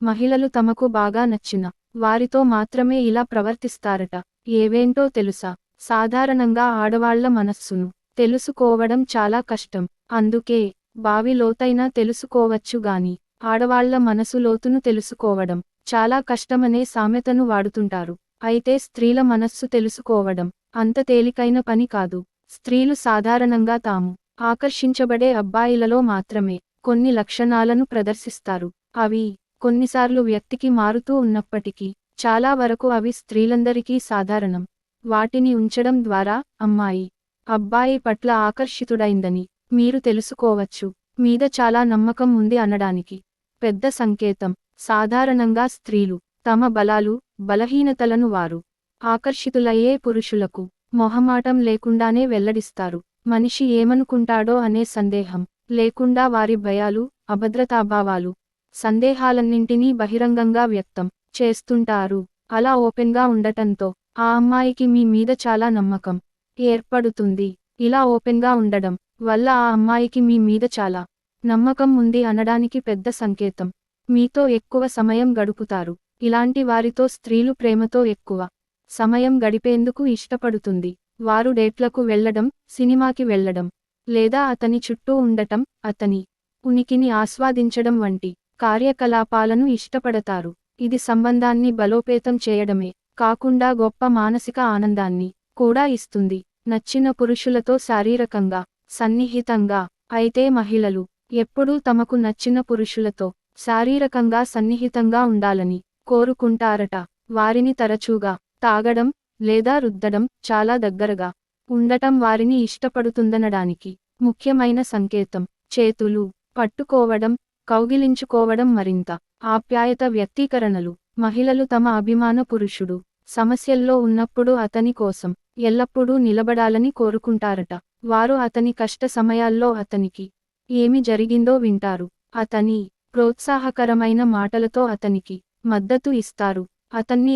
మహిళలు తమకు బాగా నచ్చిన వారితో మాత్రమే ఇలా ప్రవర్తిస్తారట. ఏవేంటో తెలుసా? సాధారణంగా ఆడవాళ్ల మనస్సును తెలుసుకోవడం చాలా కష్టం. అందుకే బావి లోతైనా తెలుసుకోవచ్చు గాని ఆడవాళ్ల మనసు లోతును తెలుసుకోవడం చాలా కష్టమనే సామెతను వాడుతుంటారు. అయితే స్త్రీల మనస్సు తెలుసుకోవడం అంత తేలికైన పని కాదు. స్త్రీలు సాధారణంగా తాము ఆకర్షించబడే అబ్బాయిలలో మాత్రమే కొన్ని లక్షణాలను ప్రదర్శిస్తారు. అవి కొన్నిసార్లు వ్యక్తికి మారుతూ ఉన్నప్పటికీ చాలా వరకు అవి స్త్రీలందరికీ సాధారణం. వాటిని ఉంచడం ద్వారా అమ్మాయి అబ్బాయి పట్ల ఆకర్షితుడైందని మీరు తెలుసుకోవచ్చు. మీద చాలా నమ్మకం ఉంది అనడానికి పెద్ద సంకేతం. సాధారణంగా స్త్రీలు తమ బలాలు బలహీనతలను వారు ఆకర్షితులయ్యే పురుషులకు మొహమాటం లేకుండానే వెల్లడిస్తారు. మనిషి ఏమనుకుంటాడో అనే సందేహం లేకుండా వారి భయాలు అభద్రతాభావాలు సందేహాలన్నింటినీ బహిరంగంగా వ్యక్తం చేస్తుంటారు. అలా ఓపెన్గా ఉండటంతో ఆ అమ్మాయికి మీ మీద చాలా నమ్మకం ఏర్పడుతుంది. ఇలా ఓపెన్గా ఉండడం వల్ల ఆ అమ్మాయికి మీ మీద చాలా నమ్మకం ఉంది అనడానికి పెద్ద సంకేతం. మీతో ఎక్కువ సమయం గడుపుతారు. ఇలాంటి వారితో స్త్రీలు ప్రేమతో ఎక్కువ సమయం గడిపేందుకు ఇష్టపడుతుంది. వారు డేట్లకు వెళ్లడం, సినిమాకి వెళ్లడం, లేదా అతని చుట్టూ ఉండటం, అతని ఉనికిని ఆస్వాదించడం వంటి కార్యకలాపాలను ఇష్టపడతారు. ఇది సంబంధాన్ని బలోపేతం చేయడమే కాకుండా గొప్ప మానసిక ఆనందాన్ని కూడా ఇస్తుంది. నచ్చిన పురుషులతో శారీరకంగా సన్నిహితంగా. అయితే మహిళలు ఎప్పుడూ తమకు నచ్చిన పురుషులతో శారీరకంగా సన్నిహితంగా ఉండాలని కోరుకుంటారట. వారిని తరచుగా తాగడం లేదా రుద్దడం, చాలా దగ్గరగా ఉండటం వారిని ఇష్టపడుతుందనడానికి ముఖ్యమైన సంకేతం. చేతులు పట్టుకోవడం, కౌగిలించుకోవడం మరింత ఆప్యాయత వ్యక్తీకరణలు. మహిళలు తమ అభిమాన పురుషుడు సమస్యల్లో ఉన్నప్పుడు అతని కోసం ఎల్లప్పుడూ నిలబడాలని కోరుకుంటారట. వారు అతని కష్ట సమయాల్లో అతనికి ఏమి జరిగిందో వింటారు. అతని ప్రోత్సాహకరమైన మాటలతో అతనికి మద్దతు ఇస్తారు.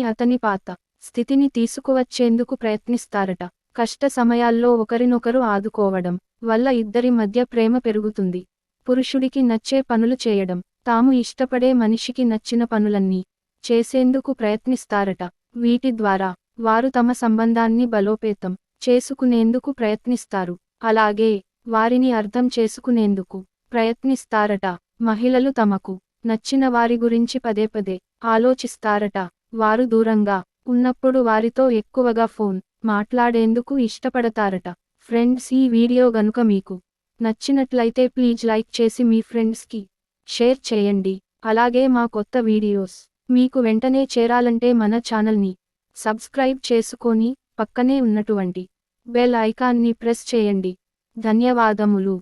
అతని పాత స్థితిని తీసుకువచ్చేందుకు ప్రయత్నిస్తారట. కష్ట సమయాల్లో ఒకరినొకరు ఆదుకోవడం వల్ల ఇద్దరి మధ్య ప్రేమ పెరుగుతుంది. పురుషుడికి నచ్చే పనులు చేయడం, తాము ఇష్టపడే మనిషికి నచ్చిన పనులన్నీ చేసేందుకు ప్రయత్నిస్తారట. వీటి ద్వారా వారు తమ సంబంధాన్ని బలోపేతం చేసుకునేందుకు ప్రయత్నిస్తారు. అలాగే వారిని అర్థం చేసుకునేందుకు ప్రయత్నిస్తారట. మహిళలు తమకు నచ్చిన వారి గురించి పదే పదే ఆలోచిస్తారట. వారు దూరంగా ఉన్నప్పుడు వారితో ఎక్కువగా ఫోన్ మాట్లాడేందుకు ఇష్టపడతారట. ఫ్రెండ్స్, ఈ వీడియో గనుక మీకు నచ్చినట్లయితే ప్లీజ్ లైక్ చేసి మీ ఫ్రెండ్స్కి షేర్ చేయండి. అలాగే మా కొత్త వీడియోస్ మీకు వెంటనే చేరాలంటే మన ఛానల్ని సబ్స్క్రైబ్ చేసుకొని పక్కనే ఉన్నటువంటి బెల్ ఐకాన్ని ప్రెస్ చేయండి. ధన్యవాదములు.